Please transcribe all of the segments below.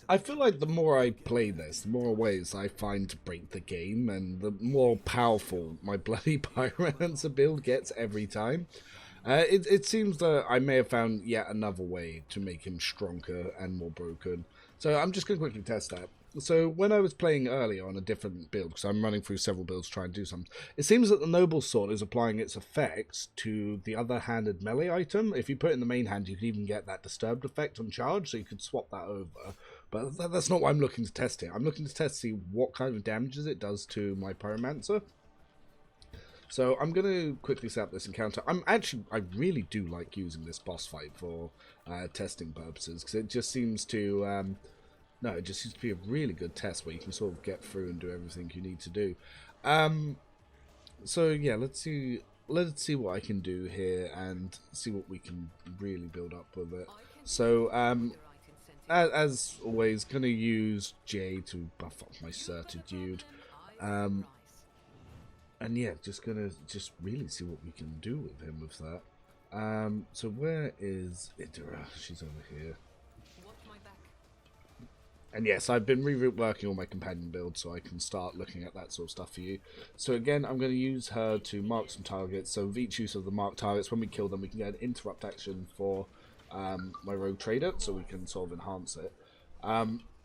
I feel like the more I play this, the more ways I find to break the game, and the more powerful my bloody Pyromancer build gets every time. It seems that I may have found yet another way to make him stronger and more broken. So I'm just going to quickly test that. So when I was playing earlier on a different build, because I'm running through several builds trying to do something, it seems that the Noble Sword is applying its effects to the other-handed melee item. If you put it in the main hand, you could even get that disturbed effect on charge, so you could swap that over. But that's not what I'm looking to test here. I'm looking to test to see what kind of damages it does to my Pyromancer. So I'm going to quickly set up this encounter. I really do like using this boss fight for testing purposes, because it just seems to, it just seems to be a really good test where you can sort of get through and do everything you need to do. So yeah, let's see what I can do here and see what we can really build up with it. So as always, going to use J to buff up my certitude. And yeah, just gonna really see what we can do with him with that. So where is Idra? She's over here. And yes, I've been reworking all my companion builds so I can start looking at that sort of stuff for you. So again, I'm going to use her to mark some targets. So with each use of the marked targets, when we kill them, we can get an interrupt action for my rogue trader, so we can sort of enhance it.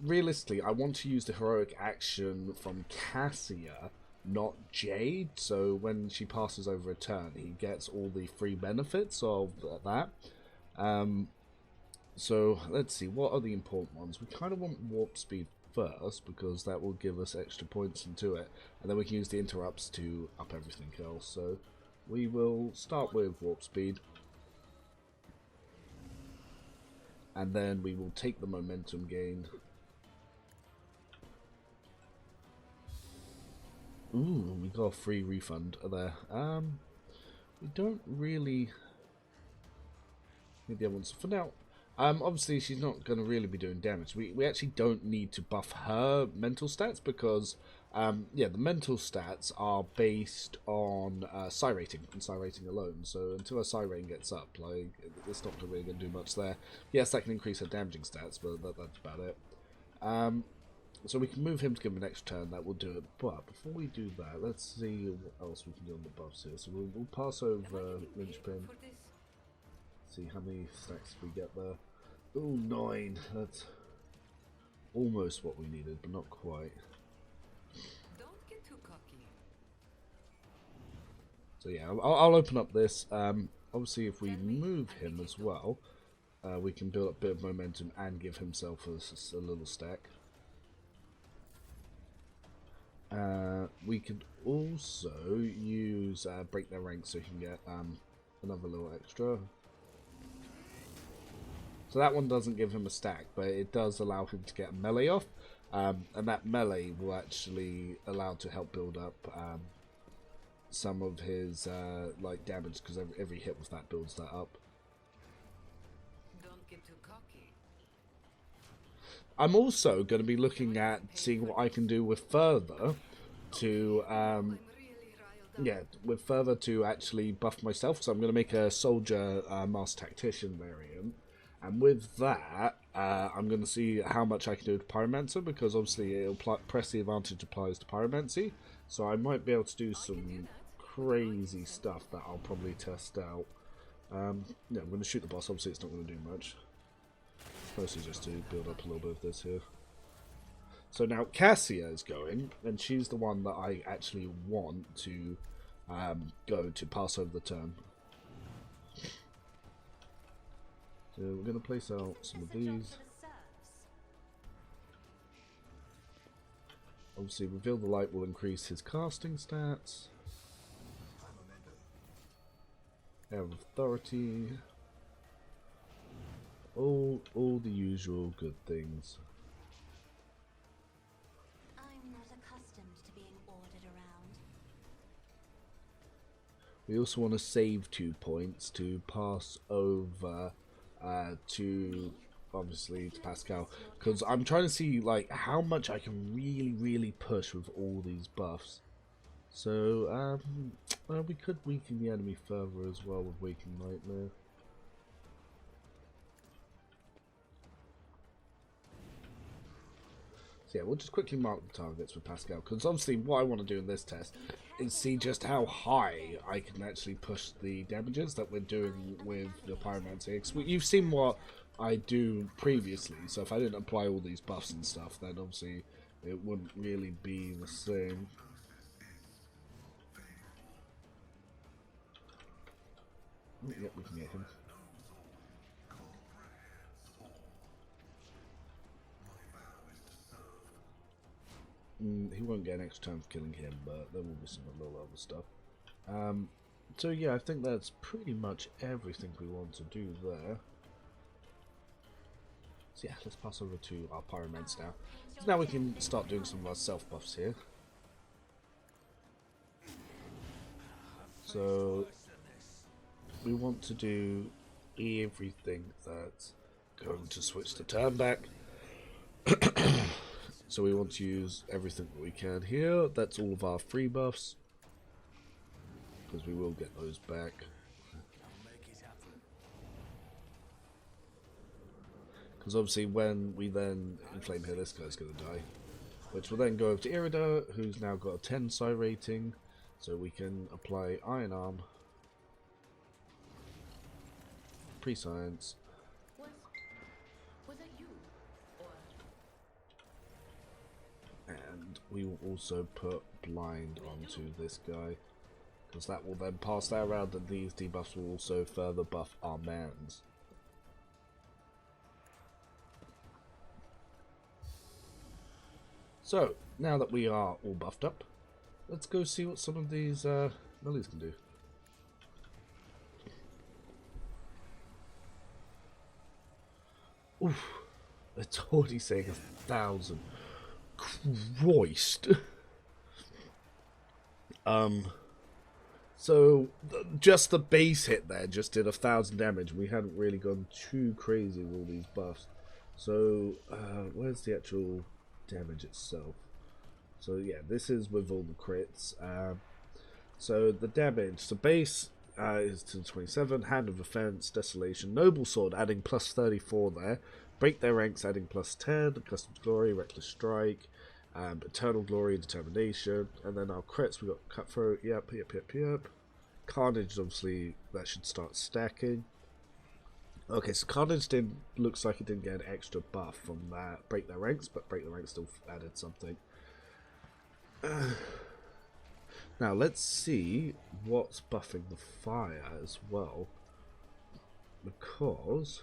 Realistically, I want to use the heroic action from Cassia, not Jade, so when she passes over a turn, he gets all the free benefits of that. So let's see, what are the important ones? We kind of want warp speed first, because that will give us extra points into it, and then we can use the interrupts to up everything else. So we will start with warp speed, and then we will take the momentum gain. Ooh, we got a free refund there. We don't really need the other ones for now. Obviously she's not going to really be doing damage. We actually don't need to buff her mental stats, because yeah, the mental stats are based on psi rating and psi rating alone. So until her psi rating gets up, like, it's not really going to do much there. Yes, that can increase her damaging stats, but that's about it. So we can move him to give him an extra turn. That will do it. But before we do that, let's see what else we can do on the buffs here. So we'll pass over Linchpin. See how many stacks we get there. Ooh, 9. That's almost what we needed, but not quite. Don't get too cocky. So yeah, I'll open up this. Obviously, if we move him as well, we can build up a bit of momentum and give himself a little stack. We could also use break their ranks so he can get another little extra. So that one doesn't give him a stack, but it does allow him to get a melee off, and that melee will actually allow to help build up some of his like damage, because every hit with that builds that up. Don't get too cocky. I'm also going to be looking at seeing what I can do with further to to actually buff myself. So I'm going to make a soldier master tactician variant. And with that, I'm going to see how much I can do with Pyromancer, because obviously it'll press the advantage applies to Pyromancy. So I might be able to do some crazy stuff that I'll probably test out. Yeah, I'm going to shoot the boss. Obviously it's not going to do much. Mostly just to build up a little bit of this here. So now Cassia is going, and she's the one that I actually want to go to pass over the turn. So we're going to place out some of these. Obviously, Reveal the Light will increase his casting stats. Have Authority. All the usual good things. I'm not accustomed to being ordered around. We also want to save 2 points to pass over to obviously to Pascal, because I'm trying to see like how much I can really push with all these buffs. So well, we could weaken the enemy further as well with Waking Nightmare. So yeah, we'll just quickly mark the targets with Pascal, because obviously what I want to do in this test is see just how high I can actually push the damages that we're doing with the Pyromancy. You've seen what I do previously, so if I didn't apply all these buffs and stuff, then obviously it wouldn't really be the same. Oh, yep, we can get him. He won't get an extra time for killing him, but there will be some little other stuff. So yeah, I think that's pretty much everything we want to do there. So yeah, let's pass over to our Pyromants now. So now we can start doing some of our self buffs here. So we want to do everything that's going to switch the turn back. So we want to use everything that we can here. That's all of our free buffs, because we will get those back. Because obviously when we then inflame here, this guy's going to die. Which will then go over to Irida, who's now got a 10 psi rating. So we can apply Iron Arm, Pre-Science. Was it you? Or And we will also put Blind onto this guy, because that will then pass that around, and these debuffs will also further buff our mans. So, now that we are all buffed up, let's go see what some of these melees can do. Oof, it's already saying 1,000. Christ. So just the base hit there just did 1,000 damage. We hadn't really gone too crazy with all these buffs. So where's the actual damage itself? So yeah, this is with all the crits. So the damage, the base is to 27, Hand of Offense, Desolation, Noble Sword adding plus 34 there, Break Their Ranks adding plus 10, Accustomed Glory, Reckless Strike, Eternal Glory, Determination, and then our crits, we got Cutthroat, yep. Carnage, obviously, that should start stacking. Okay, so Carnage looks like it didn't get an extra buff from that Break Their Ranks, but Break Their Ranks still added something. Now let's see what's buffing the fire as well, because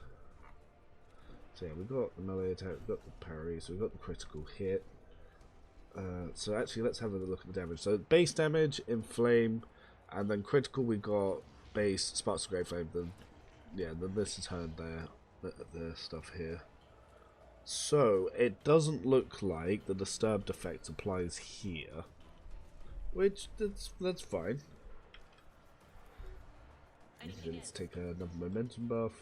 so yeah, we got the melee attack, we got the parry, so we got the critical hit. So actually, let's have a look at the damage. So base damage, inflame, and then critical. We got base, sparks of great flame. Then yeah, then this is heard there, the stuff here. So it doesn't look like the disturbed effect applies here, which that's fine. Let's take another momentum buff.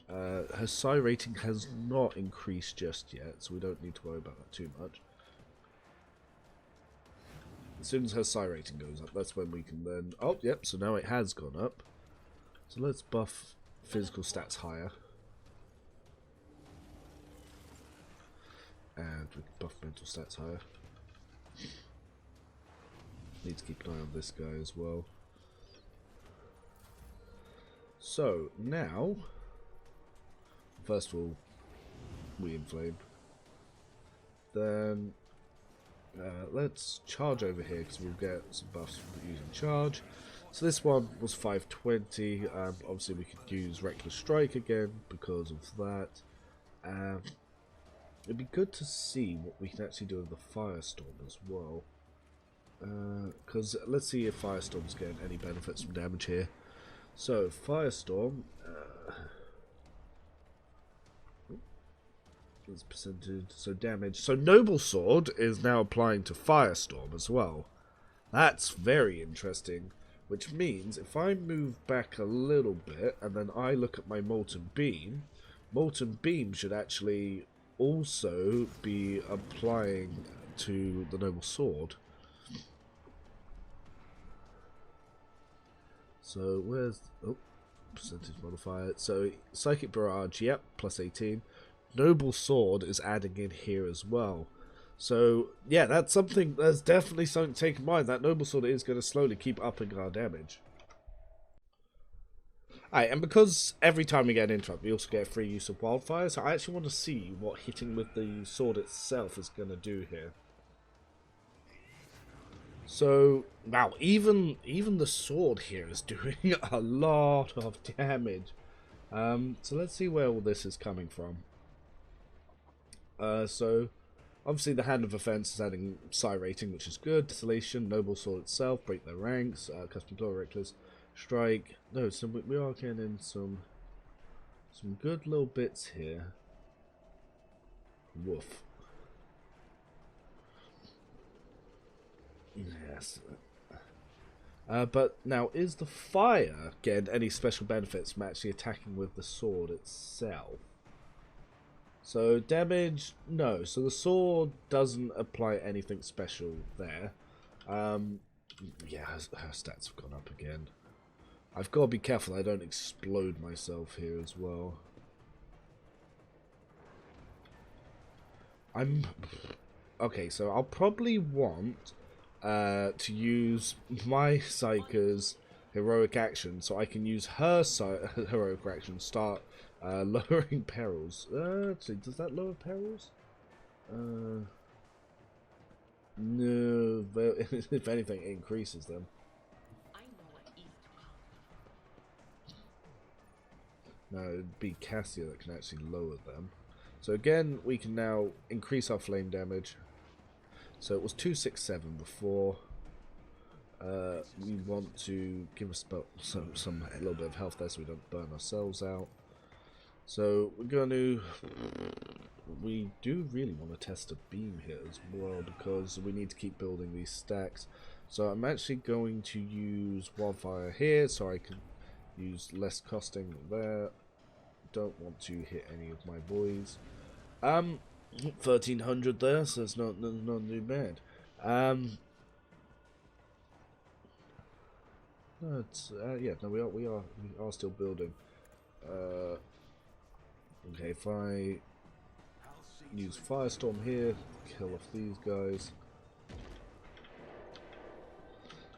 Her psi rating has not increased just yet, so we don't need to worry about that too much. As soon as her psi rating goes up, that's when we can then... Oh, yep, so now it has gone up. So let's buff physical stats higher. And we can buff mental stats higher. Need to keep an eye on this guy as well. So, now... First of all, we inflame. Then let's charge over here, because we'll get some buffs from using charge. So this one was 520. Obviously we could use Reckless Strike again because of that. It'd be good to see what we can actually do with the Firestorm as well. Because let's see if Firestorm's getting any benefits from damage here. So Firestorm... percentage, so damage. So Noble Sword is now applying to Firestorm as well. That's very interesting. Which means if I move back a little bit and then I look at my Molten Beam should actually also be applying to the Noble Sword. So where's percentage modifier? So Psychic Barrage, yep, plus 18. Noble Sword is adding in here as well. So yeah, that's definitely something to take in mind. That Noble Sword is going to slowly keep upping our damage. Alright, and because every time we get an interrupt, we also get free use of wildfire, so I actually want to see what hitting with the sword itself is going to do here. So, wow, even the sword here is doing a lot of damage. So let's see where all this is coming from. So, obviously the Hand of Offense is adding Psi rating, which is good. Desolation, Noble Sword itself, break their ranks, Custom Glory Reckless, Strike. No, so we are getting some good little bits here. Woof. Yes. But now, is the fire getting any special benefits from actually attacking with the sword itself? So damage, no. So the sword doesn't apply anything special there. Yeah, her stats have gone up again. I've got to be careful I don't explode myself here as well. Okay, so I'll probably want to use my Psyker's heroic action, so I can use her heroic action, start lowering perils. Actually, does that lower perils? No, but if anything, it increases them. No, it'd be Cassia that can actually lower them. So again, we can now increase our flame damage. So it was 267 before. We want to give us a little bit of health there so we don't burn ourselves out. So we're going to... We do really want to test a beam here as well because we need to keep building these stacks. So I'm actually going to use wildfire here so I can use less costing there. Don't want to hit any of my boys. 1300 there, so it's not too bad. No, it's yeah, no, we are still building. Okay, if I use Firestorm here, kill off these guys.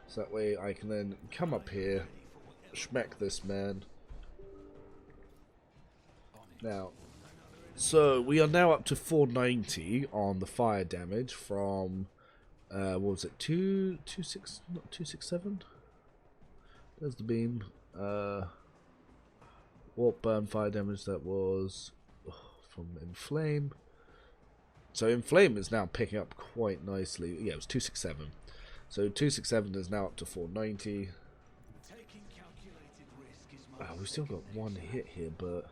So that way I can then come up here, smack this man. Now, so we are now up to 490 on the fire damage from what was it, 267? There's the beam. Warp burn fire damage, that was from Inflame. So Inflame is now picking up quite nicely. Yeah, it was 267. So 267 is now up to 490. We've still got one hit here, but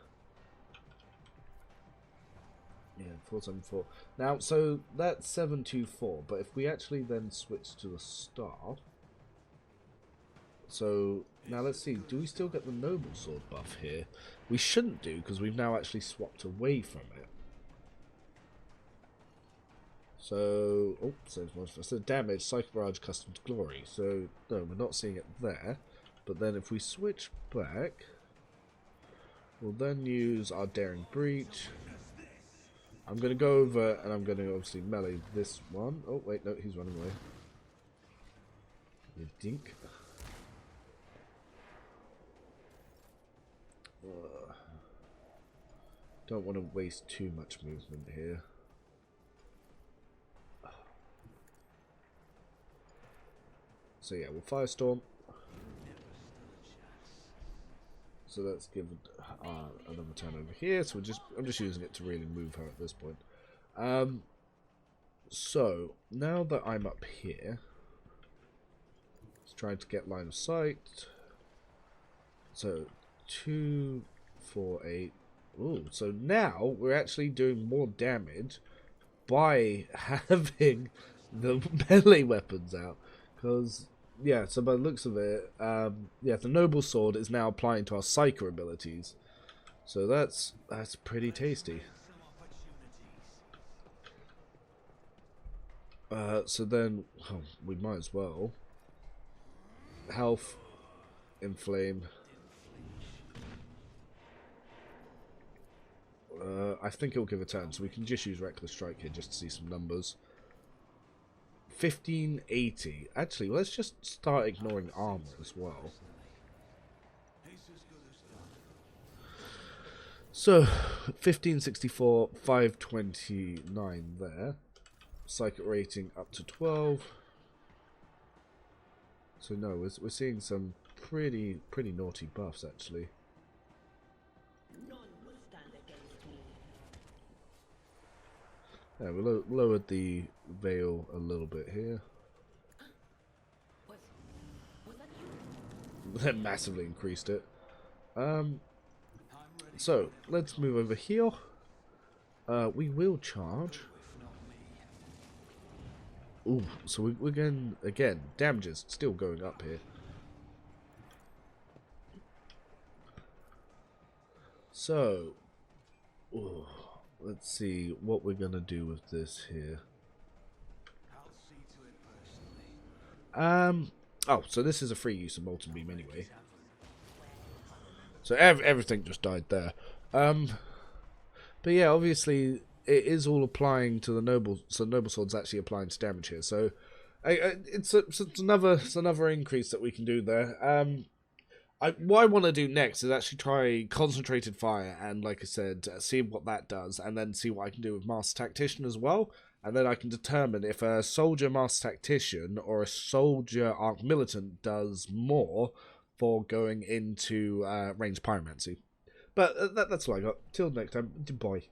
yeah, 474. Now, so that's 724. But if we actually then switch to the star, so now let's see. Do we still get the Noble Sword buff here? We shouldn't do because we've now actually swapped away from it. So, oh, so damage, Psychic Barrage, Custom to Glory. So, no, we're not seeing it there. But then if we switch back, we'll then use our Daring Breach. I'm going to go over and I'm going to obviously melee this one. Oh, wait, no, he's running away. You dink. Don't want to waste too much movement here. So yeah, we'll Firestorm. So let's give another turn over here. So I'm just using it to really move her at this point. So now that I'm up here, let's try to get line of sight. So 2, 4, 8. Ooh, so now we're actually doing more damage by having the melee weapons out. Because, yeah, so by the looks of it, yeah, the Noble Sword is now applying to our Psyker abilities. So that's pretty tasty. So then, oh, we might as well. Health, Inflame. I I think it'll give a turn, so we can just use Reckless Strike here just to see some numbers. 1580. Actually, let's just start ignoring armor as well. So, 1564, 529 there. Psychic rating up to 12. So no, we're seeing some pretty naughty buffs actually. Yeah, we lowered the veil a little bit here. Then massively increased it. So let's move over here. We will charge. Ooh, so we're going again. Damages still going up here. So, ooh, let's see what we're gonna do with this here. Oh, so this is a free use of Molten Beam anyway. So everything just died there. But yeah, obviously it is all applying to the noble. So noble sword's actually applying to damage here. So it's another increase that we can do there. What I want to do next is actually try Concentrated Fire, and like I said, see what that does, and then see what I can do with Master Tactician as well, and then I can determine if a Soldier Master Tactician or a Soldier Arc Militant does more for going into Ranged Pyromancy. But that's all I got. Till next time, goodbye.